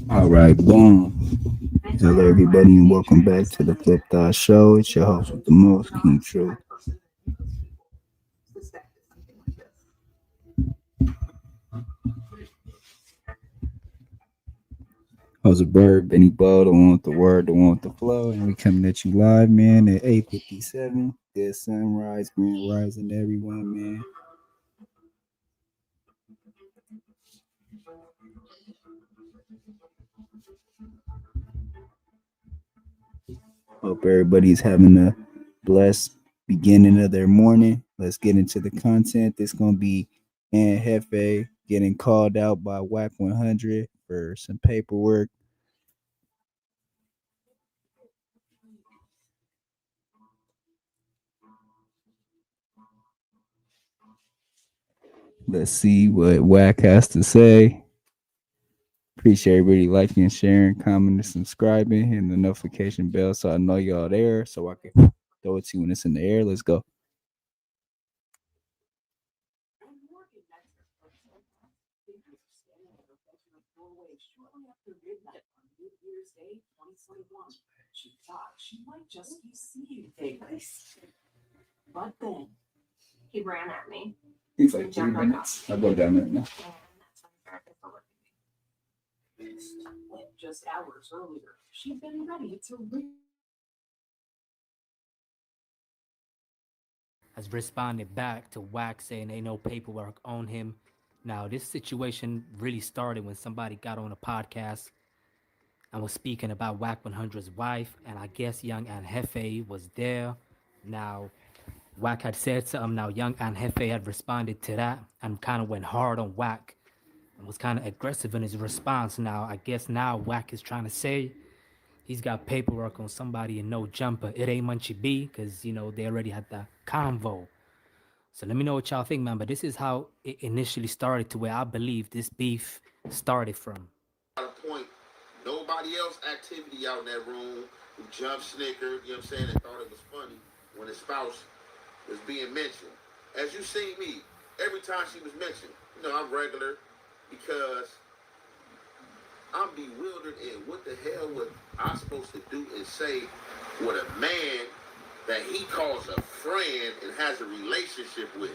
All right, boom. Hello, everybody, and welcome back to the Flip Thought Show. It's your host with the most, King True. How's a bird, Benny Bell, the one with the word, the one with the flow, and we coming at you live, man, at 8:57. Good sunrise, grand rising, to everyone, man. Hope everybody's having a blessed beginning of their morning. Let's get into the content. This gonna be Ant Hefe getting called out by Wack100 for some paperwork. Let's see what Wack has to say. Appreciate everybody liking, sharing, commenting, subscribing, hitting the notification bell so I know y'all there so I can throw it to you when it's in the air. Let's go. He ran at me. He's like 3 minutes. I'll go down there now. Just hours earlier, she'd been ready to has responded back to Wack saying ain't no paperwork on him. Now, this situation really started when somebody got on a podcast and was speaking about Wack100's wife, and I guess young Ant Hefe was there. Now, Wack had said something. Now, young Ant Hefe had responded to that and kind of went hard on Wack and was kind of aggressive in his response. Now, I guess now Wack is trying to say he's got paperwork on somebody in no jumper. It ain't Munchie B because, they already had the convo. So let me know what y'all think, man. But this is how it initially started to where I believe this beef started from. A point, nobody else activity out in that room who jumped, snickered, you know what I'm saying, and thought it was funny when his spouse was being mentioned. As you see me, every time she was mentioned, I'm regular because I'm bewildered in what the hell was I supposed to do and say with a man that he calls a friend and has a relationship with.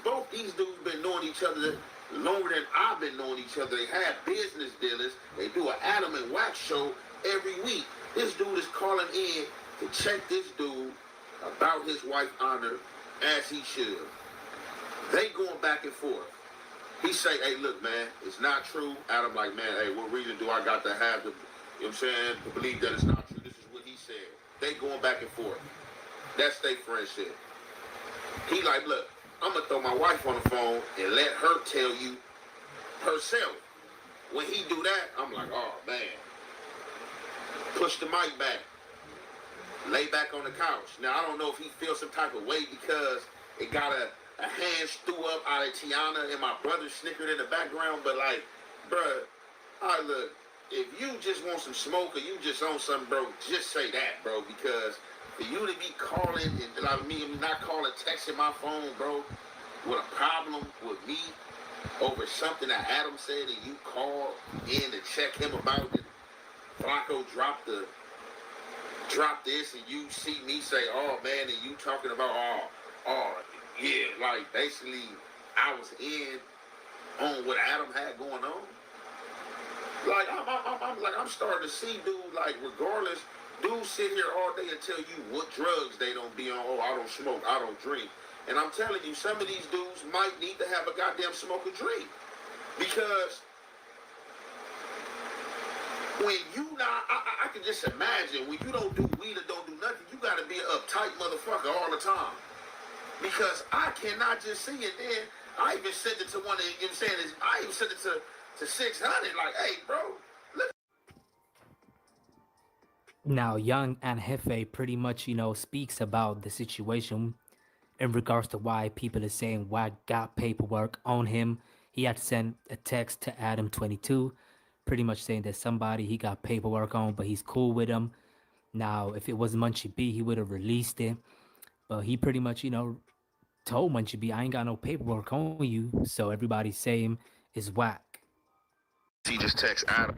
Both these dudes been knowing each other longer than I've been knowing each other. They have business dealings. They do an Adam and Wack show every week. This dude is calling in to check this dude about his wife's honor as he should. They going back and forth. He say, hey, look, man, it's not true. Adam like, man, hey, what reason do I got to have to, to believe that it's not true? This is what he said. They going back and forth. That's their friendship. He like, look, I'm going to throw my wife on the phone and let her tell you herself. When he do that, I'm like, oh, man. Push the mic back. Lay back on the couch. Now, I don't know if he feels some type of way because it got a hand threw up out of Tiana and my brother snickered in the background. But, like, bruh, look, if you just want some smoke or you just on something, bro, just say that, bro, because for you to be calling and like me not calling, texting my phone, bro, with a problem with me over something that Adam said and you called in to check him about it. Flacco dropped this and you see me say, oh man, and you talking about yeah, like basically I was in on what Adam had going on. Like I'm starting to see dude, like regardless, dudes sit here all day and tell you what drugs they don't be on. Oh, I don't smoke, I don't drink. And I'm telling you, some of these dudes might need to have a goddamn smoke or drink. Because when you not, I can just imagine when you don't do weed or don't do nothing, you gotta be an uptight motherfucker all the time. Because I cannot just see it. Then I even sent it to one of you know what I'm saying, I even sent it to 600, like, hey, bro, look. Now, young Ant Hefe pretty much, speaks about the situation in regards to why people are saying Wack got paperwork on him. He had sent a text to Adam22, pretty much saying that somebody he got paperwork on, but he's cool with him. Now, if it was Munchie B, he would have released it. But he pretty much, told Munchie B, I ain't got no paperwork on you. So everybody's saying is Wack. He just texts Adam.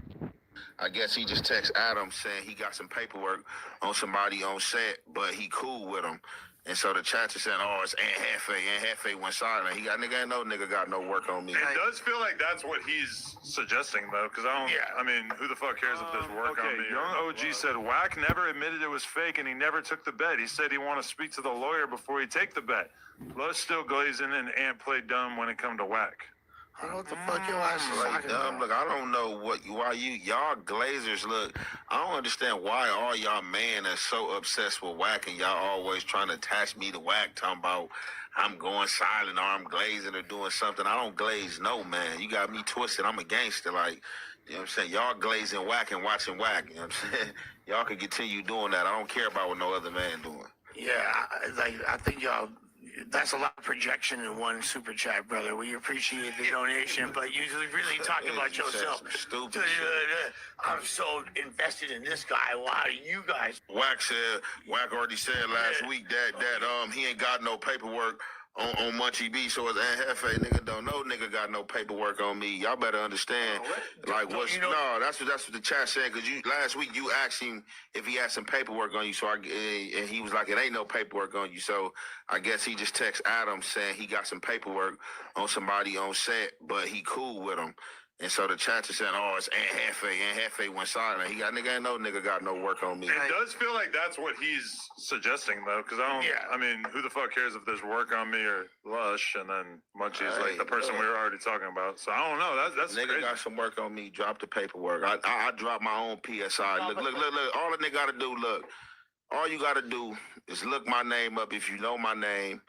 I guess he just texts Adam saying he got some paperwork on somebody on set, but he cool with him. And so the chat is saying, "Oh, it's Ant Hefe." Ant Hefe went silent. He got ain't no nigga got no work on me. It does feel like that's what he's suggesting, though, because I don't. Yeah. I mean, who the fuck cares if there's work on me? Young OG said Wack never admitted it was fake, and he never took the bet. He said he want to speak to the lawyer before he take the bet. Lush still glazing, and Ant played dumb when it come to Wack. I don't know what the fuck your ass is like, dumb. Look, I don't know why y'all Glazers look. I don't understand why all y'all man are so obsessed with Wack and y'all always trying to attach me to Wack, talking about I'm going silent or I'm glazing or doing something. I don't glaze, no man. You got me twisted. I'm a gangster, like. You know what I'm saying? Y'all glazing Wack and watching Wack. You know what I'm saying? Y'all can continue doing that. I don't care about what no other man doing. Yeah, I think y'all. That's a lot of projection in one super chat, brother. We appreciate the donation, but you really talk about yourself. Stupid. I'm so invested in this guy. Why do you guys? Wack already said last week that he ain't got no paperwork on Munchie B, so it's Ant Hefe. Nigga don't know nigga got no paperwork on me. Y'all better understand. That's what the chat said, because you last week you asked him if he had some paperwork on you, and he was like, it ain't no paperwork on you. So I guess he just texts Adam saying he got some paperwork on somebody on set, but he cool with him. And so the chat is saying, "Oh, it's Ant Hefe." Ant Hefe went silent. He got ain't no nigga got no work on me. It does feel like that's what he's suggesting, though, because I don't. Yeah. I mean, who the fuck cares if there's work on me or Lush, and then Munchie is like the person we were already talking about. So I don't know. That's nigga crazy. Got some work on me. Drop the paperwork. I dropped my own PSI. Look. All the nigga gotta do. Look. All you gotta do is look my name up if you know my name.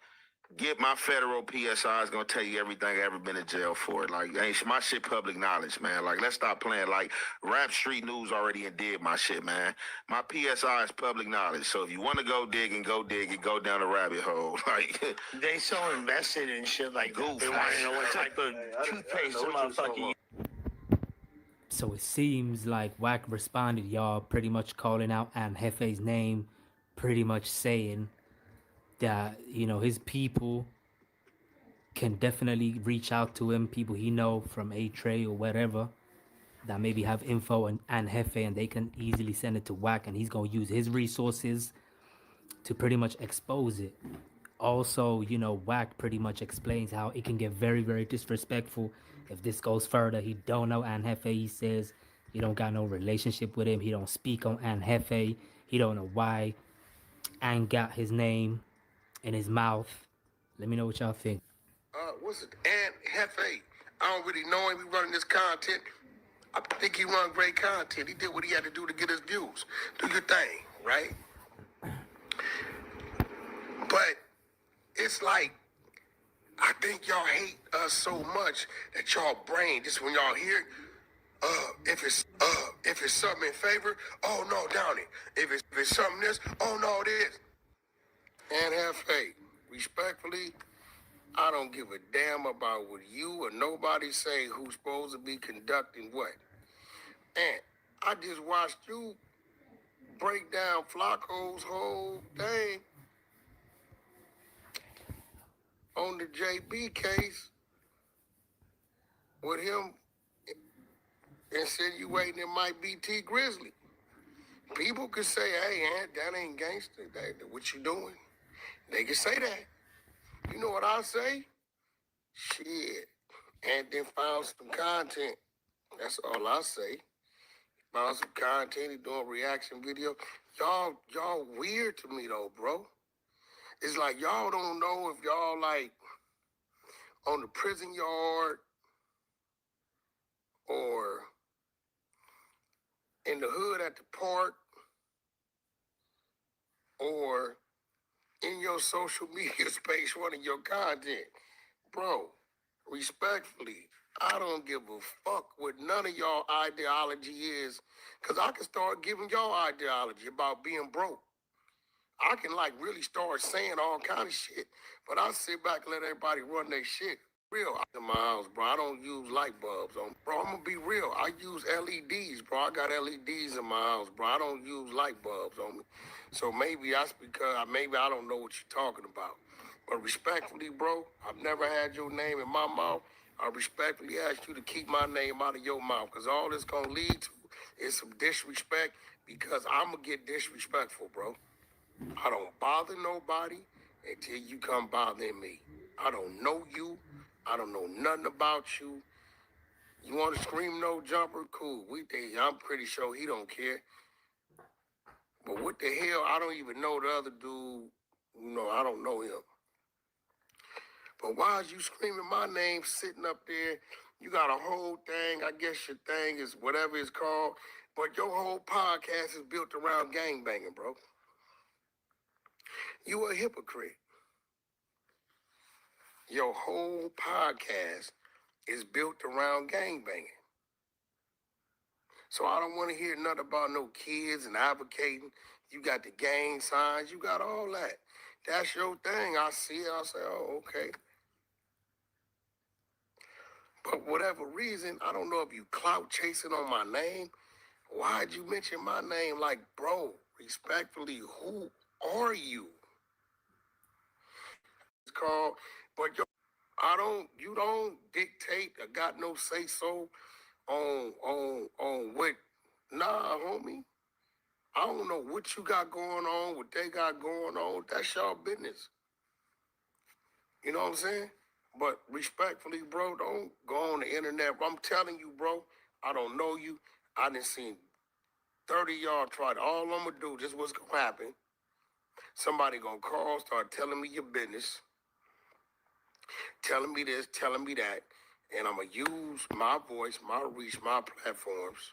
Get my federal PSI. Is gonna tell you everything I ever been in jail for. Like, ain't my shit public knowledge, man. Like, let's stop playing. Like, Rap Street News already did my shit, man. My PSI is public knowledge. So if you want to go dig and go down the rabbit hole. Like, they so invested in shit like that. They want to know what type of toothpaste the motherfucker. So it seems like Wack responded, y'all, pretty much calling out Ant Hefe's name, pretty much saying that, you know, his people can definitely reach out to him, people he know from A-Tray or whatever, that maybe have info on Ant Hefe, and they can easily send it to Wack, and he's going to use his resources to pretty much expose it. Also, you know, Wack pretty much explains how it can get very, very disrespectful if this goes further. He don't know Ant Hefe. He says he don't got no relationship with him. He don't speak on Ant Hefe. He don't know why Ant got his name in his mouth. Let me know what y'all think. What's it? Ant Hefe. I don't really know him. He running this content. I think he run great content. He did what he had to do to get his views. Do your thing, right? But it's like, I think y'all hate us so much that y'all brain, just when y'all hear, if it's something in favor, oh no, down it. If it's something this, oh no, this. And Hefe, respectfully, I don't give a damn about what you or nobody say who's supposed to be conducting what. And I just watched you break down Flacco's whole thing on the JB case with him insinuating it might be T Grizzly. People could say, hey, Ant, that ain't gangster. What you doing? They can say that. You know what I say? Shit. Ant then found some content. That's all I say. Found some content. He doing reaction video. Y'all weird to me though, bro. It's like y'all don't know if y'all like on the prison yard or in the hood at the park or in your social media space running your content. Bro, respectfully, I don't give a fuck what none of y'all ideology is, because I can start giving y'all ideology about being broke. I can like really start saying all kind of shit, but I sit back and let everybody run their shit. Real in my house, bro. I don't use light bulbs on. Bro, I'm gonna be real. I use LEDs, bro. I got LEDs in my house, bro. I don't use light bulbs on me. So maybe that's because I don't know what you're talking about. But respectfully, bro, I've never had your name in my mouth. I respectfully ask you to keep my name out of your mouth, because all it's going to lead to is some disrespect, because I'm going to get disrespectful, bro. I don't bother nobody until you come bothering me. I don't know you. I don't know nothing about you. You want to scream no jumper? Cool. I'm pretty sure he don't care. But what the hell? I don't even know the other dude. I don't know him. But why is you screaming my name sitting up there? You got a whole thing. I guess your thing is whatever it's called. But your whole podcast is built around gangbanging, bro. You a hypocrite. Your whole podcast is built around gangbanging. So I don't want to hear nothing about no kids and advocating. You got the gang signs. You got all that. That's your thing. I see it. I say, oh, okay. But whatever reason, I don't know if you clout chasing on my name. Why'd you mention my name? Like, bro, respectfully, who are you? It's called, but you don't dictate. I got no say so on what. Nah, homie. I don't know what you got going on, what they got going on. That's y'all business. You know what I'm saying? But respectfully, bro, don't go on the internet. I'm telling you, bro, I don't know you. I done seen 30 y'all tried. All I'm gonna do, just what's gonna happen. Somebody gonna call, start telling me your business, telling me this, telling me that, and I'm gonna use my voice, my reach, my platforms.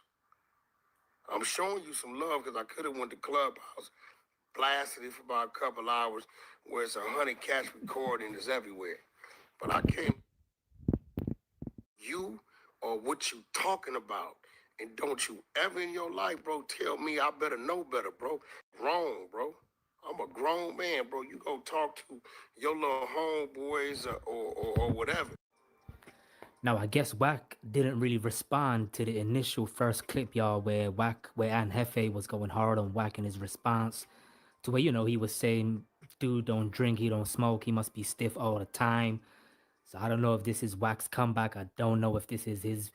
I'm showing you some love because I could have went to Clubhouse, blasted it for about a couple hours, where it's 100 cats recording, it's everywhere. But I can't. You or what you talking about. And don't you ever in your life, bro, tell me I better know better, bro. Wrong, bro. I'm a grown man, bro. You go talk to your little homeboys or whatever. Now, I guess Wack didn't really respond to the initial first clip, y'all, where Ant Hefe was going hard on Wack in his response to where, he was saying, dude don't drink, he don't smoke, he must be stiff all the time. So I don't know if this is Wack's comeback. I don't know if this is his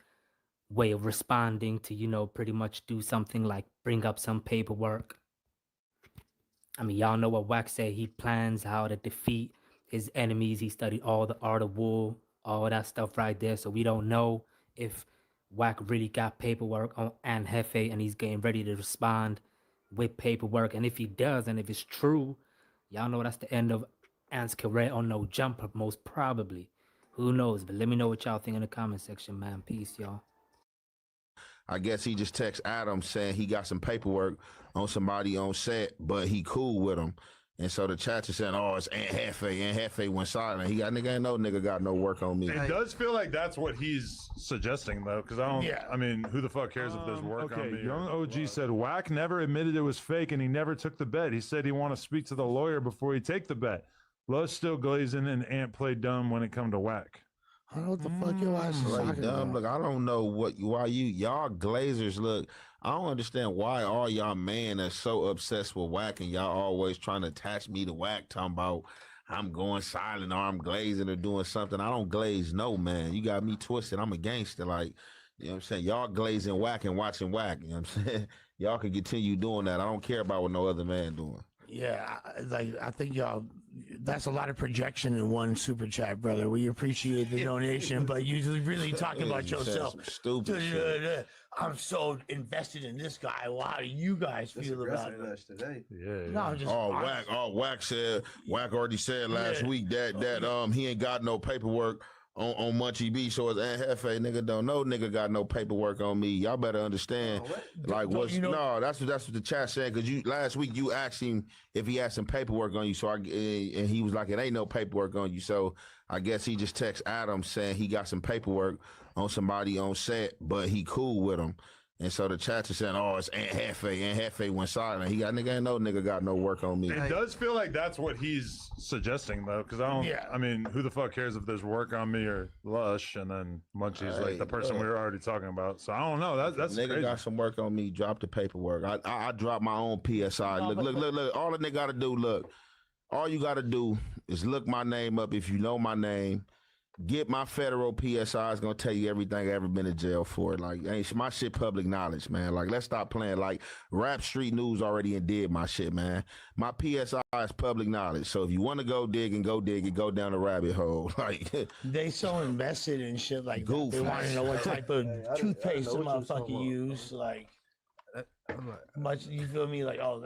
way of responding to, pretty much do something like bring up some paperwork. I mean, y'all know what Wack said. He plans how to defeat his enemies. He studied all the art of war, all that stuff right there. So we don't know if Wack really got paperwork on Ant Hefe and he's getting ready to respond with paperwork. And if he does, and if it's true, y'all know that's the end of Ant's career on No Jumper, most probably. Who knows? But let me know what y'all think in the comment section, man. Peace, y'all. I guess he just texted Adam saying he got some paperwork on somebody on set, but he cool with him. And so the chat is saying, oh, it's Ant Hefe. Ant Hefe went silent. He got nigga got no work on me. It does feel like that's what he's suggesting, though, because I mean, who the fuck cares if there's work on me? Young OG said Wack never admitted it was fake and he never took the bet. He said he want to speak to the lawyer before he take the bet. Lush still glazing and Ant played dumb when it come to Wack. I don't know what the fuck your ass is talking about. Look, I don't know why y'all glazers look. I don't understand why all y'all men are so obsessed with Wack and y'all always trying to attach me to Wack, talking about I'm going silent or I'm glazing or doing something. I don't glaze, no, man. You got me twisted. I'm a gangster, like, you know what I'm saying? Y'all glazing Wack and watching Wack, you know what I'm saying? Y'all can continue doing that. I don't care about what no other man doing. Yeah, I think y'all, that's a lot of projection in one super chat, brother. We appreciate the donation, but you really talking about yourself. Stupid shit. I'm so invested in this guy. Well, how do you guys feel about it? Today. Yeah. No, I'm just Wack already said last week that he ain't got no paperwork on Munchie B. So it's Ant Hefe, nigga don't know nigga got no paperwork on me. Y'all better understand. That's what the chat said, because you last week you asked him if he had some paperwork on you. So and he was like, it ain't no paperwork on you. So I guess he just texted Adam saying he got some paperwork on somebody on set, but he cool with him. And so the chat is saying, oh, it's Ant Hefe. Ant Hefe went silent. He got nigga got no work on me. It does feel like that's what he's suggesting, though, because I mean, who the fuck cares if there's work on me or Lush, and then Munchie's like the person we were already talking about. So I don't know. That's nigga crazy. Got some work on me. Drop the paperwork. I dropped my own PSI. Look. All the nigga got to do, all you got to do is look my name up if you know my name. Get my federal PSI. Is gonna tell you everything I ever been to jail for. Like, ain't my shit public knowledge, man. Like, let's stop playing. Like, Rap Street News already did my shit, man. My PSI is public knowledge. So if you want to go dig and go down the rabbit hole. Like, They so invested in shit like Goof. that. They want to know what type of Hey, I toothpaste the know what you was motherfucker talking about. use. Like, I'm like, much you feel me? Like, oh,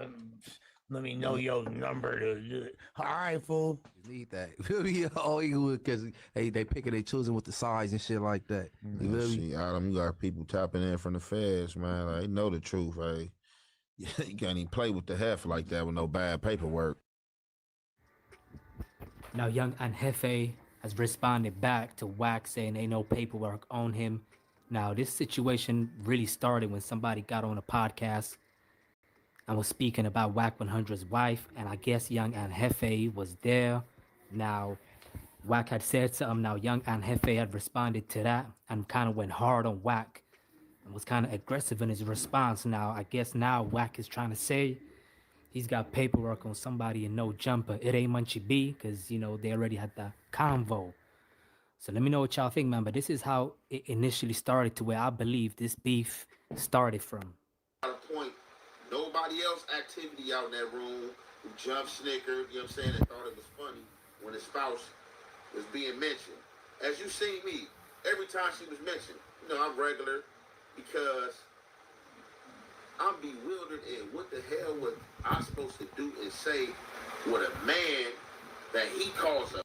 let me know your number to. All right, fool. you need that. You feel me? All you because they picking, they choosing with the size and shit like that. You feel me? see, Adam, you got people tapping in from the feds, man. Like, they know the truth, hey. You can't even play with the Hefe like that with no bad paperwork. Now, young Ant Hefe has responded back to Wack saying ain't no paperwork on him. Now, this situation really started when somebody got on a podcast and was speaking about Wack100's wife, and I guess young Ant Hefe was there. Now, Wack had said something. Now, young Ant Hefe had responded to that and kind of went hard on Wack and was kind of aggressive in his response. Now, I guess now Wack is trying to say he's got paperwork on somebody in No Jumper. It ain't Munchie B, because, you know, they already had the convo. So let me know what y'all think, man. But this is how it initially started, to where I believe this beef started from. At a point, nobody else activity out in that room who jumped, snickered, you know what I'm saying, and thought it was funny when his spouse was being mentioned. As you see me, every time she was mentioned, you know, I'm regular because I'm bewildered in what the hell was I supposed to do and say with a man that he calls a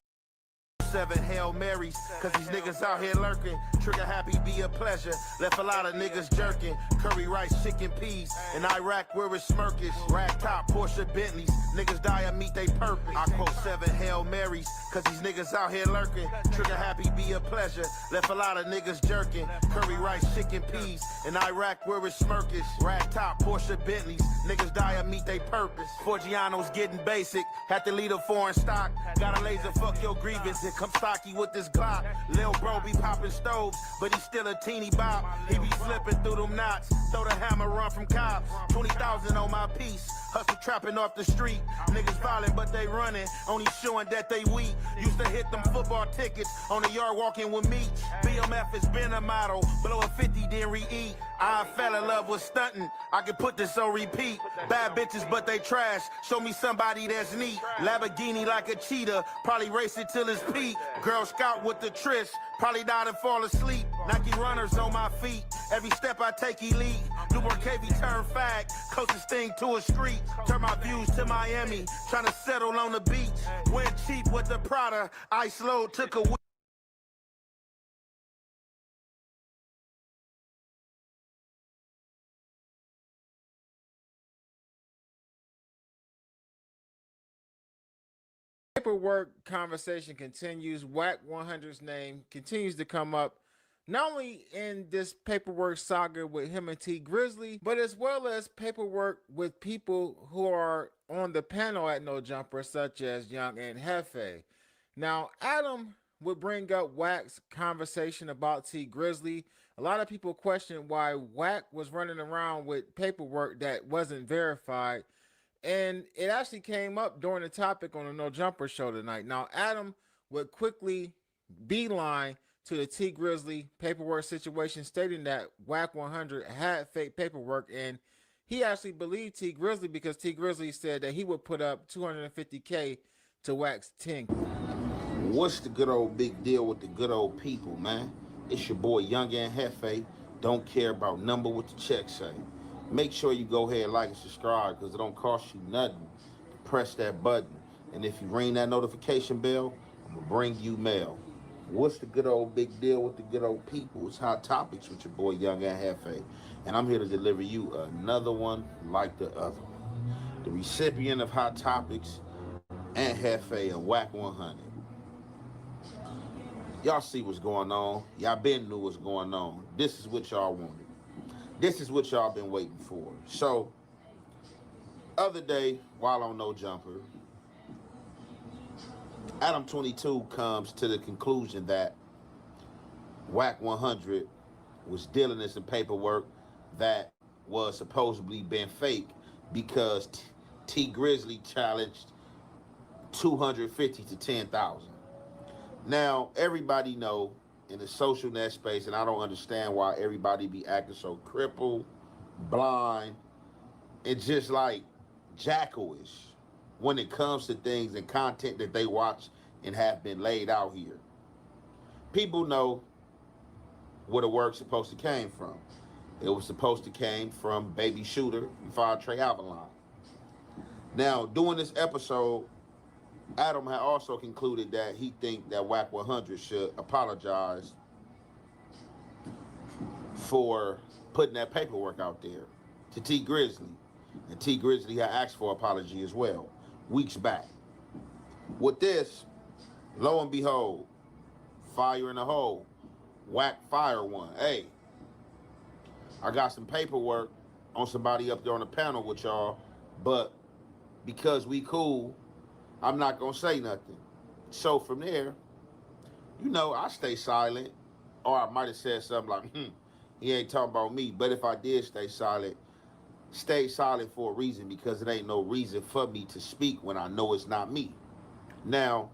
7 Hail Marys, cause these niggas out here lurking. Trigger happy be a pleasure. Left a lot of niggas jerking. Curry rice, chicken peas. In Iraq where it's smirkish. Rag top, Porsche Bentleys. Niggas die and meet they purpose. I quote 7 Hail Marys, cause these niggas out here lurking. Trigger happy be a pleasure. Left a lot of niggas jerking. Curry rice, chicken peas. In Iraq where it's smirkish. Rag top, Porsche Bentleys. Niggas die and meet they purpose. Forgiano's getting basic. Had to lead a foreign stock. Got a laser, fuck your grievance. Come stocky with this Glock. Lil bro be popping stoves, but he still a teeny bop. He be slipping through them knots. Throw the hammer, run from cops. 20,000 on my piece. Hustle trapping off the street. Niggas violent, but they running. Only showing that they weak. Used to hit them football tickets on the yard walking with me. BMF has been a model. Below a 50, then re-eat. I fell in love with stunting. I can put this on repeat. Bad bitches, but they trash. Show me somebody that's neat. Lamborghini like a cheetah. Probably race it till it's peak. Girl Scout with the Trish. Probably died and fall asleep. Nike runners on my feet. Every step I take elite. Newport KV turn fag. Closest thing to a street. Turn my views to Miami. Trying to settle on the beach. Went cheap with the Prada. Ice load took a week. Paperwork conversation continues. Wack100's name continues to come up, not only in this paperwork saga with him and T Grizzly, but as well as paperwork with people who are on the panel at No Jumper, such as young Ant Hefe. Now, Adam would bring up Wack's conversation about T Grizzly. A lot of people question why Wack was running around with paperwork that wasn't verified. And it actually came up during the topic on the No Jumper show tonight. Now, Adam would quickly beeline to the T Grizzly paperwork situation, stating that Wack100 had fake paperwork, and he actually believed T Grizzly because T Grizzly said that he would put up $250K to Wack's 10. What's the good old big deal with the good old people, man? It's your boy Young Ant Hefe. Don't care about number what the check say. Make sure you go ahead, like and subscribe, because it don't cost you nothing to press that button. And if you ring that notification bell, I'm going to bring you mail. What's the good old big deal with the good old people? It's Hot Topics with your boy Young Ant Hefe. And I'm here to deliver you another one like the other one. The recipient of Hot Topics, Ant Hefe and Wack100. Y'all see what's going on. Y'all been knew what's going on. This is what y'all wanted. This is what y'all been waiting for. So, other day, while on No Jumper, Adam 22 comes to the conclusion that Wack100 was dealing in some paperwork that was supposedly been fake because T Grizzly challenged 250 to 10,000. Now, everybody know in the social net space, and I don't understand why everybody be acting so crippled, blind, and just like jackalish when it comes to things and content that they watch and have been laid out here. People know where the work's supposed to came from. It was supposed to came from Baby Shooter and Fire Trey Avalon. Now, doing this episode, Adam had also concluded that he think that Wack100 should apologize for putting that paperwork out there to T Grizzly. And T Grizzly had asked for apology as well, weeks back. With this, lo and behold, fire in the hole. Wack fire one. Hey, I got some paperwork on somebody up there on the panel with y'all, but because we cool, I'm not gonna say nothing. So from there, you know, I stay silent, or I might have said something like, he ain't talking about me. But if I did stay silent for a reason, because it ain't no reason for me to speak when I know it's not me. Now,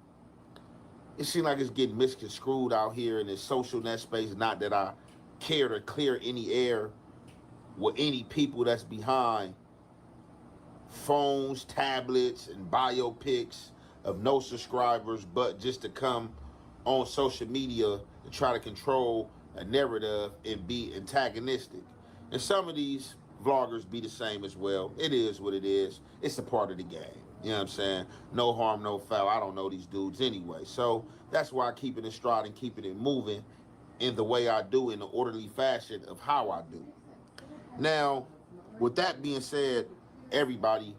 it seems like it's getting misconstrued out here in this social net space. Not that I care to clear any air with any people that's behind phones, tablets, and biopics of no subscribers, but just to come on social media to try to control a narrative and be antagonistic. And some of these vloggers be the same as well. It is what it is. It's a part of the game. You know what I'm saying? No harm, no foul. I don't know these dudes anyway. So that's why I keep it in stride and keeping it moving in the way I do, in the orderly fashion of how I do. Now, with that being said, everybody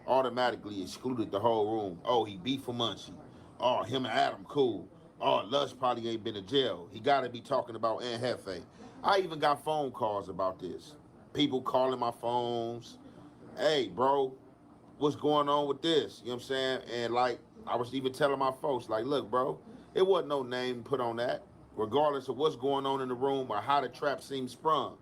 automatically excluded the whole room. Oh, he beef for Munchie. Oh, him and Adam cool. Oh, Lush probably ain't been to jail. He got to be talking about Ant Hefe. I even got phone calls about this. People calling my phones. Hey, bro, what's going on with this? You know what I'm saying? And like, I was even telling my folks, like, look, bro, it wasn't no name put on that, regardless of what's going on in the room or how the trap seems sprung.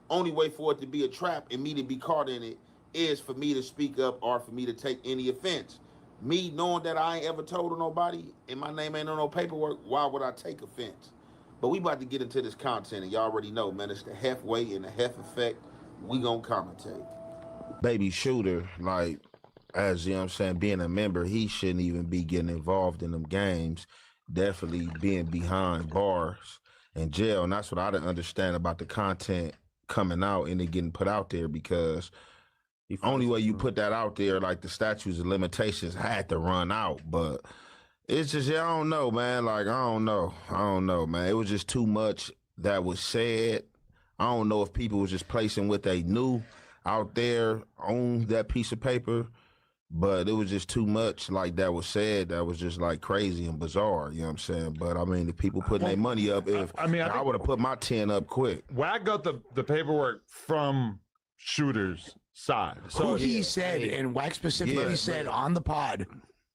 Only way for it to be a trap and me to be caught in it is for me to speak up or for me to take any offense. Me knowing that I ain't ever told nobody and my name ain't on no paperwork, why would I take offense? But we about to get into this content, and y'all already know, man, it's the halfway and the half effect. We gonna commentate. Baby Shooter, like, as you know what I'm saying, being a member, he shouldn't even be getting involved in them games. Definitely being behind bars and jail. And that's what I didn't understand about the content coming out and it getting put out there, because only way you put that out there, like the statutes of limitations had to run out. But it's just, yeah, I don't know, man. Like, I don't know, man. It was just too much that was said. I don't know if people was just placing what they knew out there on that piece of paper, but it was just too much like that was said that was just like crazy and bizarre, you know what I'm saying? But I mean, the people putting their money up, I would have put my 10 up quick. Wack got the paperwork from Shooter's side. So he said, and Wack specifically said on the pod,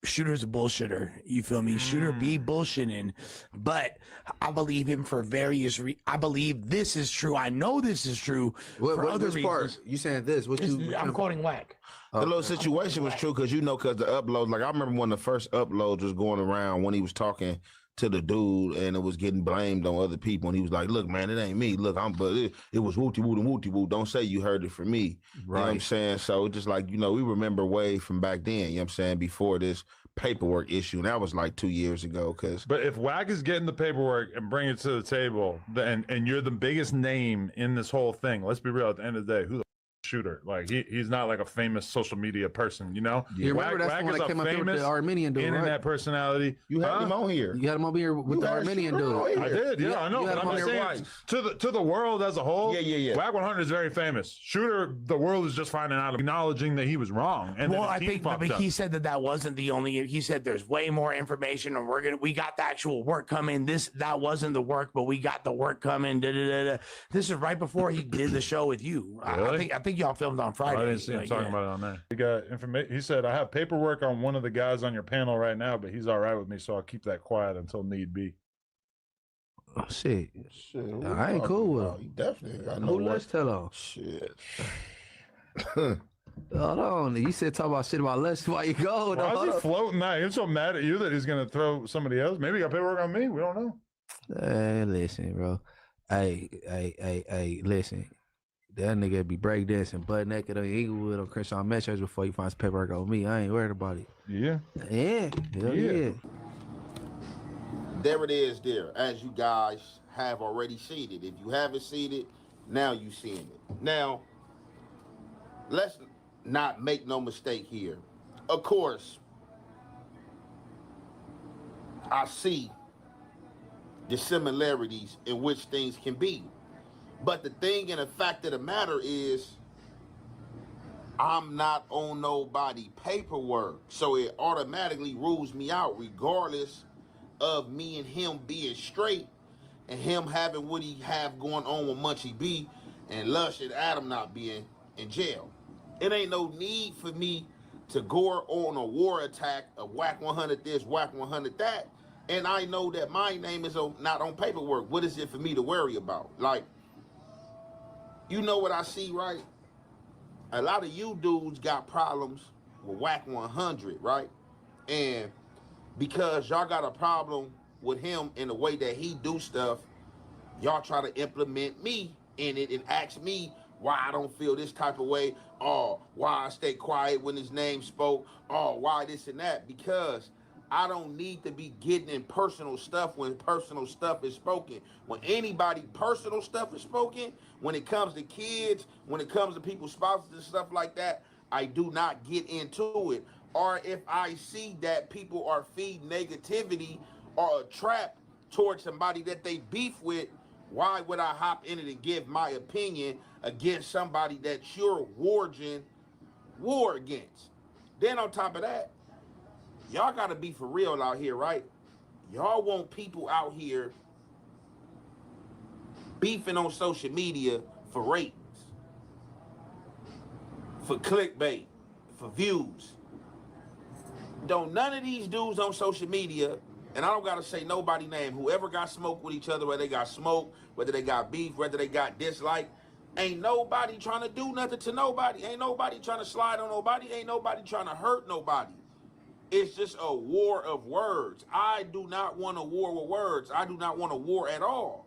Shooter's a bullshitter. You feel me? Shooter be bullshitting, but I believe him for various I believe this is true. I know this is true for other reasons. Part? You saying this? I'm quoting Wack. The little situation was true because the uploads, like I remember when the first uploads was going around when he was talking to the dude and it was getting blamed on other people, and he was like, look, man, it ain't me. Look, but it was wooty-woo and wooty-woo. Don't say you heard it from me. Right. You know what I'm saying? So just like, you know, we remember way from back then, you know what I'm saying, before this paperwork issue, and that was like 2 years ago. But if Wack is getting the paperwork and bringing it to the table, and you're the biggest name in this whole thing, let's be real, at the end of the day, who the Shooter? Like, he's not like a famous social media person, you know? You remember that's when I came up here with the Armenian dude, internet personality. You had him on here. You had him over here with the Armenian dude. I did, yeah, I know. But I'm just saying, to the world as a whole, Wack100 is very famous. Shooter, the world is just finding out, acknowledging that he was wrong. And well, I think he said that wasn't the only. He said there's way more information, and we got the actual work coming. That wasn't the work, but we got the work coming. This is right before he did the show with you. Really? I think y'all filmed on Friday. I didn't see him talking about it on there. He got information. He said, I have paperwork on one of the guys on your panel right now, but he's all right with me, so I'll keep that quiet until need be. Oh, shit. I ain't cool with him. He definitely got no Who let's tell him? Shit. Hold on. You said talk about shit about Les while you go. Why is he floating that? He's so mad at you that he's gonna throw somebody else. Maybe he got paperwork on me. We don't know. Hey, listen, bro. Hey, listen. That nigga be breakdancing butt naked on Inglewood on Crenshaw Metro before he finds paperwork on me. I ain't worried about it. Yeah. Yeah. Hell yeah. There it is there, as you guys have already seen it. If you haven't seen it, now you seen it. Now, let's not make no mistake here. Of course, I see the similarities in which things can be. But the thing and the fact of the matter is, I'm not on nobody paperwork. So it automatically rules me out regardless of me and him being straight and him having what he have going on with Munchie B and Lush and Adam not being in jail. It ain't no need for me to go on a war attack of Wack100 this, Wack100 that, and I know that my name is not on paperwork. What is it for me to worry about? Like, you know what I see, right? A lot of you dudes got problems with Wack100, right? And because y'all got a problem with him in the way that he do stuff, y'all try to implement me in it and ask me why I don't feel this type of way, or why I stay quiet when his name spoke, or why this and that, because I don't need to be getting in personal stuff when personal stuff is spoken. When anybody personal stuff is spoken, when it comes to kids, when it comes to people's spouses and stuff like that, I do not get into it. Or if I see that people are feeding negativity or a trap towards somebody that they beef with, why would I hop in it and give my opinion against somebody that you're waging war against? Then on top of that, y'all gotta be for real out here, right? Y'all want people out here beefing on social media for ratings, for clickbait, for views. Don't none of these dudes on social media, and I don't gotta say nobody name, whoever got smoke with each other, whether they got smoke, whether they got beef, whether they got dislike, ain't nobody trying to do nothing to nobody. Ain't nobody trying to slide on nobody. Ain't nobody trying to hurt nobody. It's just a war of words. I do not want a war with words. I do not want a war at all.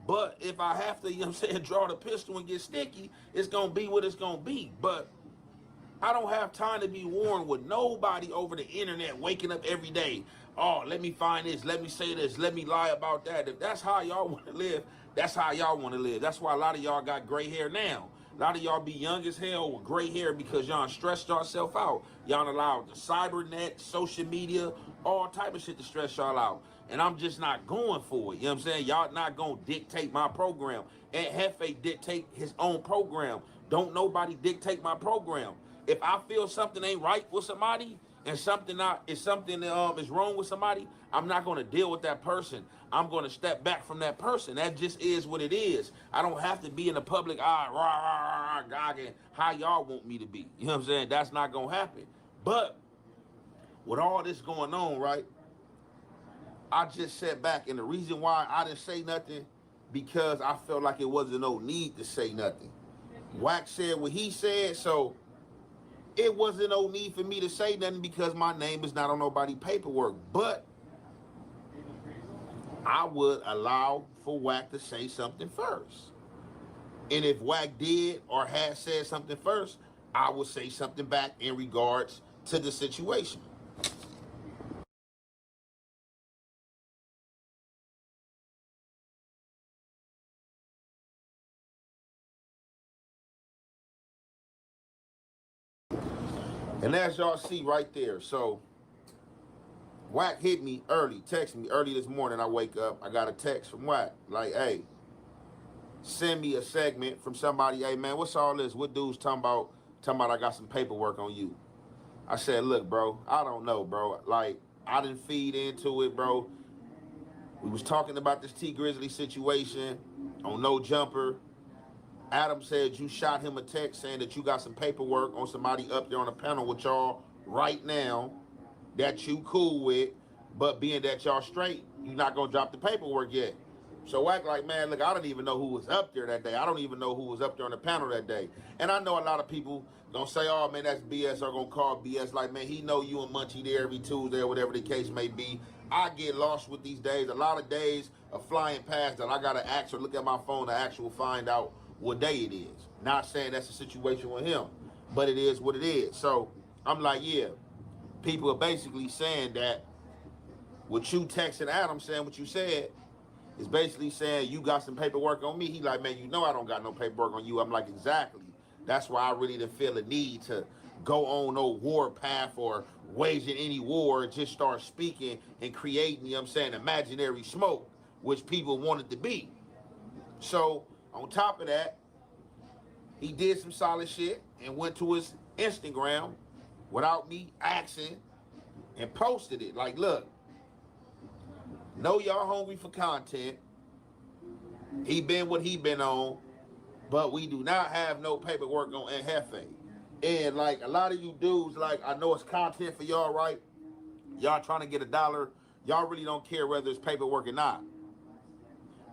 But if I have to, you know what I'm saying, draw the pistol and get sticky, it's going to be what it's going to be. But I don't have time to be warring with nobody over the internet, waking up every day. Oh, let me find this, let me say this, let me lie about that. If that's how y'all want to live, that's how y'all want to live. That's why a lot of y'all got gray hair now. A lot of y'all be young as hell with gray hair because y'all stressed yourself out. Y'all allowed the cybernet, social media, all type of shit to stress y'all out. And I'm just not going for it. You know what I'm saying? Y'all not going to dictate my program. Ant Hefe dictate his own program. Don't nobody dictate my program. If I feel something ain't right with somebody and something is wrong with somebody, I'm not going to deal with that person. I'm going to step back from that person. That just is what it is. I don't have to be in the public eye, rah, rah, rah, gogging how y'all want me to be. You know what I'm saying? That's not going to happen. But with all this going on, right, I just sat back, and the reason why I didn't say nothing, because I felt like it wasn't no need to say nothing. Wack said what he said, so it wasn't no need for me to say nothing because my name is not on nobody paperwork. But I would allow for Wack to say something first. And if Wack did or had said something first, I would say something back in regards to the situation. And as y'all see right there, so Wack hit me early, texted me early this morning. I wake up, I got a text from Wack, like, hey, send me a segment from somebody. Hey, man, what's all this? What dude's talking about I got some paperwork on you? I said, look, bro, I don't know, bro. Like, I didn't feed into it, bro. We was talking about this T Grizzly situation on No Jumper. Adam said you shot him a text saying that you got some paperwork on somebody up there on the panel with y'all right now that you cool with, but being that y'all straight, you're not gonna drop the paperwork yet. So Wack like, man, look, I don't even know who was up there that day. I don't even know who was up there on the panel that day. And I know a lot of people Don't say, oh man, that's BS, or gonna call BS. Like, man, he know you and Munchie there every Tuesday or whatever the case may be. I get lost with these days. A lot of days are flying past that I gotta actually look at my phone to actually find out what day it is. Not saying that's a situation with him, but it is what it is. So I'm like, yeah, people are basically saying that what you texting Adam saying what you said is basically saying you got some paperwork on me. He like, man, you know I don't got no paperwork on you. I'm like, exactly. That's why I really didn't feel a need to go on no war path or waging any war and just start speaking and creating, you know what I'm saying, imaginary smoke, which people wanted to be. So on top of that, he did some solid shit and went to his Instagram without me asking and posted it. Like, look, know y'all hungry for content. He been what he been on, but we do not have no paperwork on Ant Hefe. And like a lot of you dudes, like, I know it's content for y'all, right? Y'all trying to get $1. Y'all really don't care whether it's paperwork or not.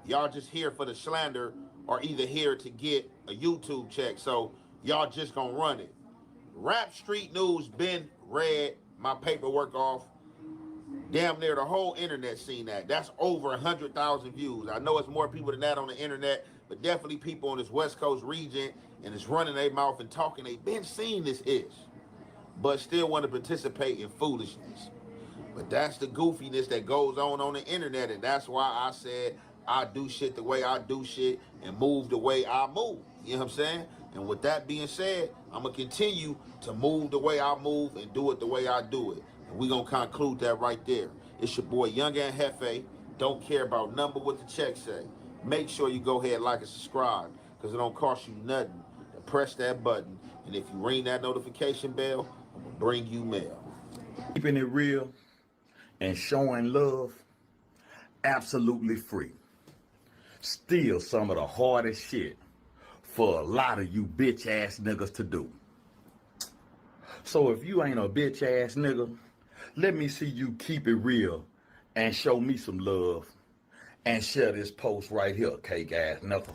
Y'all just here for the slander or either here to get a YouTube check. So y'all just gonna run it. Rap Street News been read my paperwork off. Damn near the whole internet seen that. That's over 100,000 views. I know it's more people than that on the internet, but definitely people in this West Coast region and it's running their mouth and talking. They been seeing this ish, but still want to participate in foolishness. But that's the goofiness that goes on the internet, and that's why I said I do shit the way I do shit and move the way I move. You know what I'm saying? And with that being said, I'm going to continue to move the way I move and do it the way I do it. And we're going to conclude that right there. It's your boy, Young Ant Hefe. Don't care about number what the check say. Make sure you go ahead, like and subscribe, because it don't cost you nothing to press that button. And if you ring that notification bell, I'm going to bring you mail. Keeping it real and showing love, absolutely free. Still some of the hardest shit for a lot of you bitch ass niggas to do. So if you ain't a bitch ass nigga, let me see you keep it real and show me some love and share this post right here, cake ass nigga.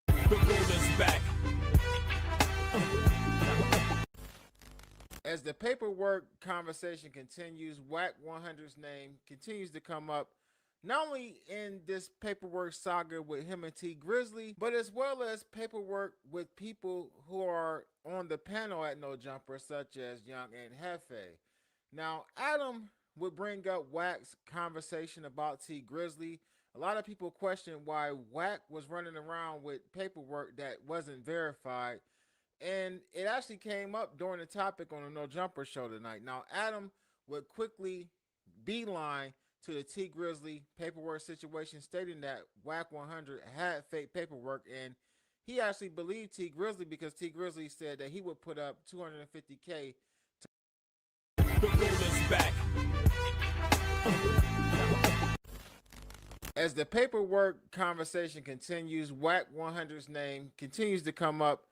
The roll is back. As the paperwork conversation continues, Wack100's name continues to come up, not only in this paperwork saga with him and T Grizzly, but as well as paperwork with people who are on the panel at No Jumper, such as Young Ant Hefe. Now, Adam would bring up Wack's conversation about T Grizzly. A lot of people question why Wack was running around with paperwork that wasn't verified. And it actually came up during the topic on the No Jumper show tonight. Now, Adam would quickly beeline to the T Grizzly paperwork situation, stating that Wack100 had fake paperwork, and he actually believed T Grizzly because T Grizzly said that he would put up $250K. The roll is back. As the paperwork conversation continues, Wack100's name continues to come up,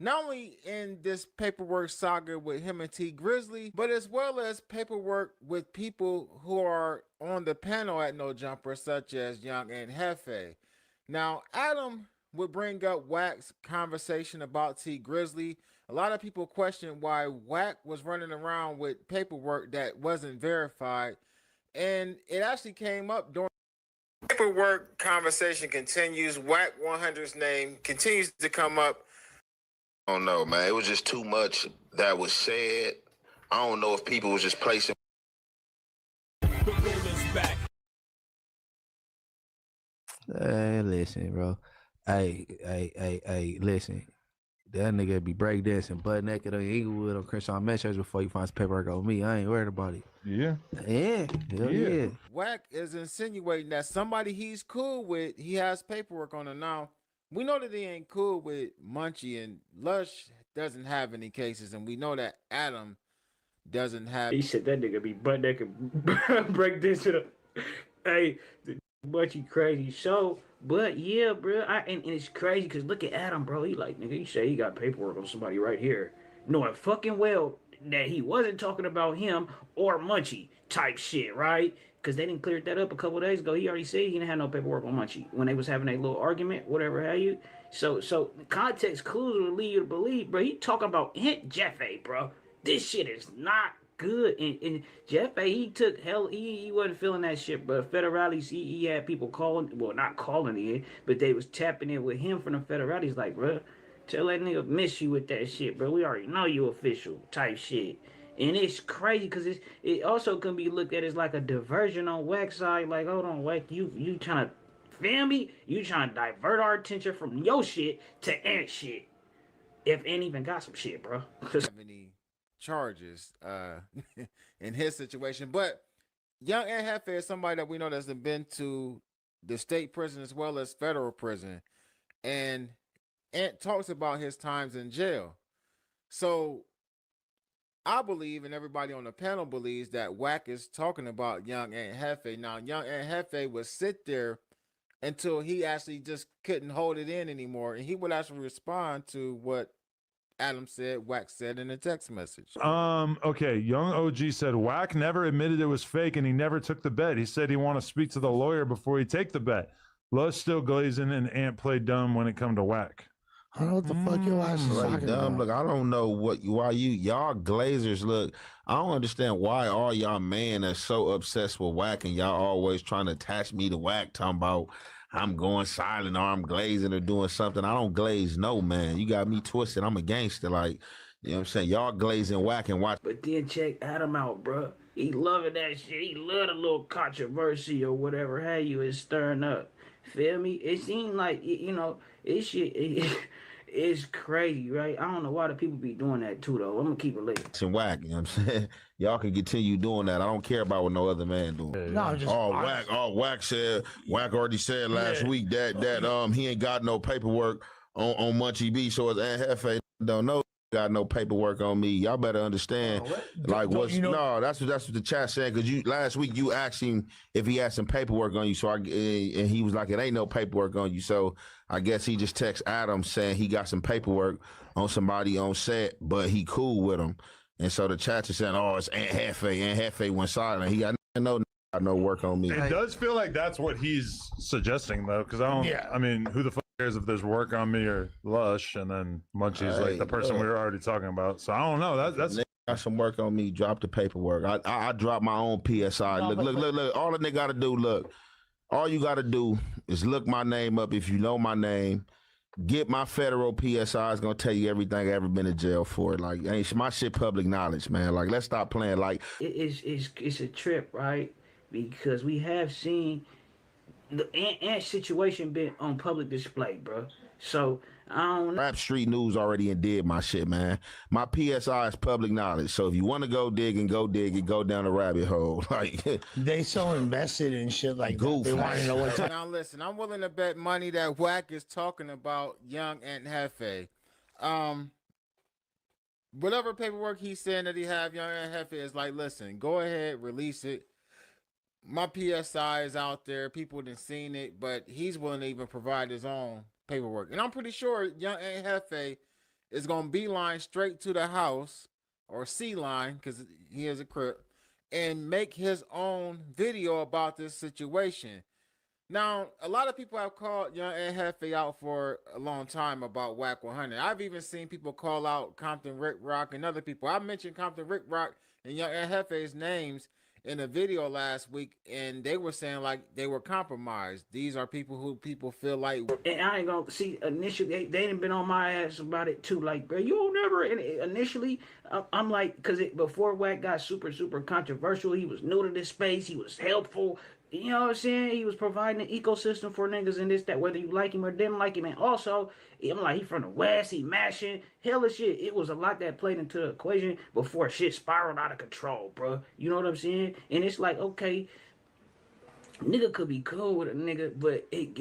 not only in this paperwork saga with him and T Grizzly, but as well as paperwork with people who are on the panel at No Jumper, such as Young Ant Hefe. Now, Adam would bring up Wack's conversation about T Grizzly. A lot of people question why Wack was running around with paperwork that wasn't verified, and it actually came up during paperwork conversation continues. Wack100's name continues to come up. I don't know, man. It was just too much that was said. I don't know if people was just placing. The roll is back. Hey, listen, bro. Hey, listen. That nigga be breakdancing butt naked on Inglewood on Crenshaw Metro before you find some paperwork on me. I ain't worried about it. Yeah. Yeah, hell yeah. Wack is insinuating that somebody he's cool with, he has paperwork on him. Now, we know that he ain't cool with Munchie, and Lush doesn't have any cases, and we know that Adam doesn't have. He said that nigga be butt naked, break this shit up. Hey, Munchie crazy. So, but yeah, bro, and it's crazy because look at Adam, bro. He like, nigga, he say he got paperwork on somebody right here, knowing fucking well that he wasn't talking about him or Munchie type shit, right? Because they didn't clear that up a couple days ago. He already said he didn't have no paperwork on Munchie when they was having a little argument, whatever have you. So context clues will lead you to believe, bro. He talking about Ant Hefe, bro. This shit is not good. And Jefe, he took hell. He wasn't feeling that shit, bro. Federales, he had people calling, well, not calling in, but they was tapping in with him from the Federales, like, bro, tell that nigga miss you with that shit, bro. We already know you official type shit. And it's crazy because it also can be looked at as like a diversion on Wack's side. Like, hold on, Wack, you trying to feel me? You trying to divert our attention from your shit to Ant shit. If Ant even got some shit, bro. Have any charges in his situation, but young Ant Hefe is somebody that we know that's been to the state prison as well as federal prison, and Ant talks about his times in jail. So I believe, and everybody on the panel believes, that Wack is talking about young Ant Hefe. Now, young Ant Hefe would sit there until he actually just couldn't hold it in anymore, and he would actually respond to what Adam said, Wack said in a text message. Okay, young OG said Wack never admitted it was fake and he never took the bet. He said he want to speak to the lawyer before he take the bet. Lush still glazing and Ant played dumb when it come to Wack. I don't know what the fuck your ass is Like talking dumb. about. Look, I don't know why y'all Glazers. Look, I don't understand why all y'all men are so obsessed with Wack and y'all always trying to attach me to Wack, talking about I'm going silent or I'm glazing or doing something. I don't glaze, no man. You got me twisted. I'm a gangster. Like, you know what I'm saying? Y'all glazing Wack and watch. But then check Adam out, bro. He loving that shit. He love a little controversy or whatever. How you is stirring up. Feel me? It seemed like it shit. It's crazy, right? I don't know why the people be doing that too, though. I'm gonna keep it lit. And Wack, you know what I'm saying? Y'all can continue doing that. I don't care about what no other man doing. No, just Wack said, Wack already said last week that he ain't got no paperwork on Munchie B, so it's Ant Hefe don't know got no paperwork on me. Y'all better understand. That's what the chat said, because you last week you asked him if he had some paperwork on you, and he was like, it ain't no paperwork on you. So I guess he just text Adam saying he got some paperwork on somebody on set, but he cool with him. And so the chat is saying, oh, it's Ant Hefe. Ant Hefe went silent. He got no work on me. It does feel like that's what he's suggesting, though, because I mean, who the fuck cares if there's work on me or Lush, and then Munchie's like the person we were already talking about. So I don't know. That's got some work on me. Drop the paperwork. I dropped my own PSI. Look. All the nigga got to do, all you got to do is look my name up if you know my name. Get my federal PSI. It's gonna tell you everything I ever been in jail for. Like, ain't my shit public knowledge, man. Like, let's stop playing. Like, it's a trip, right? Because we have seen the Ant situation been on public display, bro. So I don't know. Rap Street News already did my shit, man. My PSI is public knowledge. So if you want to go dig and go down the rabbit hole. Like, they so invested in shit like goof. They want to know what's Now listen, I'm willing to bet money that Wack is talking about young Ant Hefe. Whatever paperwork he's saying that he have, young Ant Hefe is like, listen, go ahead, release it. My PSI is out there. People done seen it, but he's willing to even provide his own paperwork. And I'm pretty sure young Ant Hefe is going to beeline straight to the house, or C-line, because he is a crip, and make his own video about this situation. Now, a lot of people have called young Ant Hefe out for a long time about Wack100. I've even seen people call out Compton Rick Rock and other people. I mentioned Compton Rick Rock and young Ant Hefe's names in a video last week, and they were saying like they were compromised. These are people who people feel like. And I ain't gonna see initially they didn't been on my ass about it too. Like, bro, you don't never. And initially, I'm like, because before Wack got super controversial, he was new to this space. He was helpful. You know what I'm saying? He was providing an ecosystem for niggas and this, that, whether you like him or didn't like him. And also, I'm like, he from the West, he mashing, hella shit. It was a lot that played into the equation before shit spiraled out of control, bro. You know what I'm saying? And it's like, okay, nigga could be cool with a nigga, but it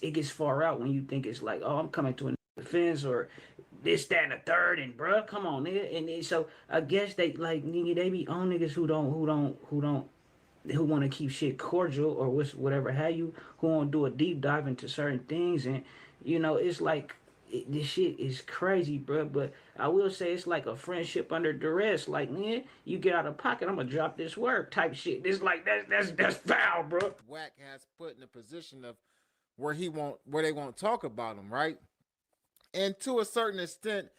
gets far out when you think it's like, oh, I'm coming to a defense or this, that, and the third, and bruh, come on, nigga. And so I guess they like nigga, they be on niggas who want to keep shit cordial or whatever have you, who want to do a deep dive into certain things, and you know, it's like this shit is crazy, bruh. But I will say it's like a friendship under duress. Like, man, you get out of pocket, I'm gonna drop this work type shit. It's like that's foul, bro. Wack has put in a position of where they won't talk about him, right? And to a certain extent,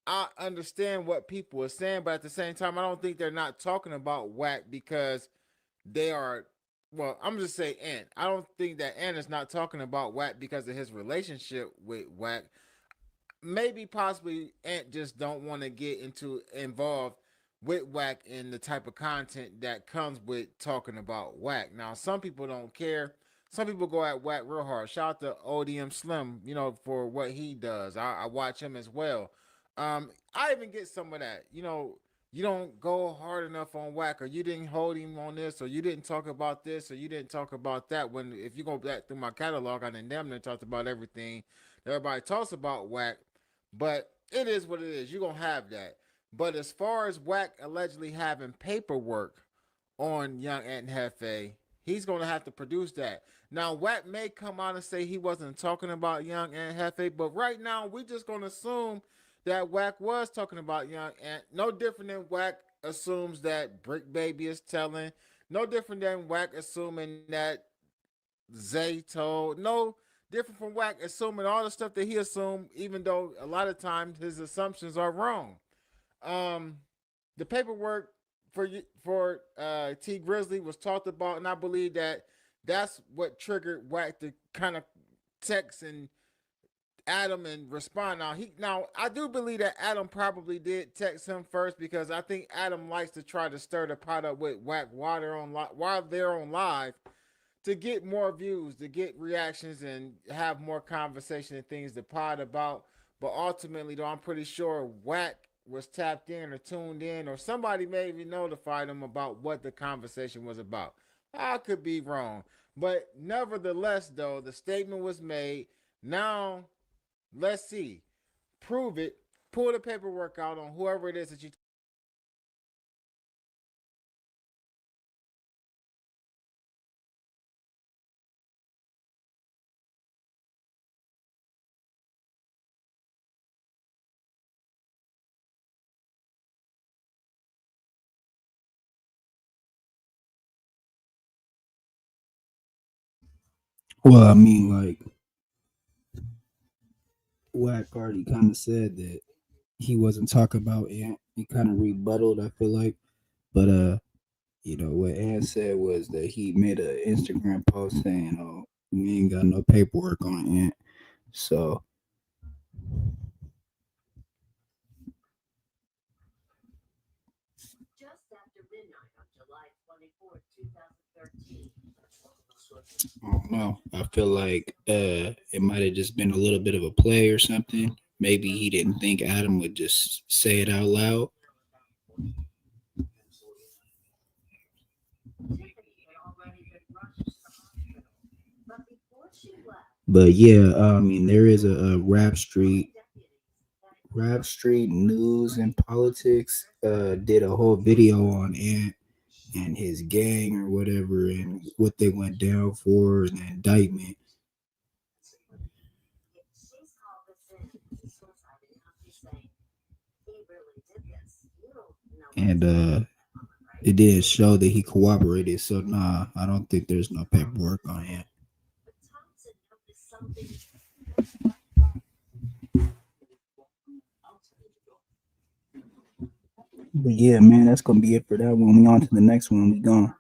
I understand what people are saying, but at the same time, I don't think they're not talking about Wack because they are. Well, I'm just saying Ant. I don't think that Ant is not talking about Wack because of his relationship with Wack. Maybe possibly Ant just don't want to get involved with Wack and the type of content that comes with talking about Wack. Now, some people don't care. Some people go at Wack real hard. Shout out to ODM Slim, for what he does. I watch him as well. I even get some of that. You don't go hard enough on Wack, or you didn't hold him on this, or you didn't talk about this, or you didn't talk about that. When if you go back through my catalog, I done damn near talked about everything. Everybody talks about Wack, but it is what it is. You're gonna have that. But as far as Wack allegedly having paperwork on young Ant Hefe, he's gonna have to produce that. Now Wack may come out and say he wasn't talking about young Ant Hefe, but right now we're just gonna assume that Wack was talking about young Ant. No different than Wack assumes that Brick Baby is telling. No different than Wack assuming that Zay told. No different from Wack assuming all the stuff that he assumed, even though a lot of times his assumptions are wrong. The paperwork for T Grizzly was talked about, and I believe that that's what triggered Wack to kind of text and Adam and respond. Now I do believe that Adam probably did text him first because I think Adam likes to try to stir the pot up with Wack while they're on live to get more views, to get reactions, and have more conversation and things to pod about. But ultimately, though, I'm pretty sure Wack was tapped in or tuned in, or somebody maybe notified him about what the conversation was about. I could be wrong. But nevertheless, though, the statement was made. Now, let's see. Prove it. Pull the paperwork out on whoever it is that you. Well, I mean, like Wack already kind of said that he wasn't talking about Ant. He kind of rebutted, I feel like, but what Ant said was that he made an Instagram post saying, "Oh, we ain't got no paperwork on Ant." So, I don't know. I feel like it might have just been a little bit of a play or something. Maybe he didn't think Adam would just say it out loud. But yeah, I mean, there is a Rap Street News and Politics did a whole video on Ant and his gang or whatever and what they went down for and the indictment. And it didn't show that he cooperated. So nah, I don't think there's no paperwork on him. But yeah, man, that's gonna be it for that one. We on to the next one. We gone.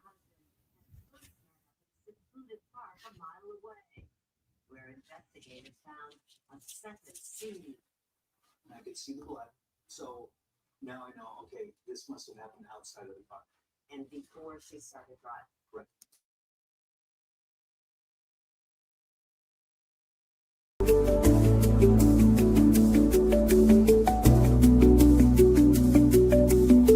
I could see the blood. So now I know, okay, this must have happened outside of the car. And before she started driving. Right.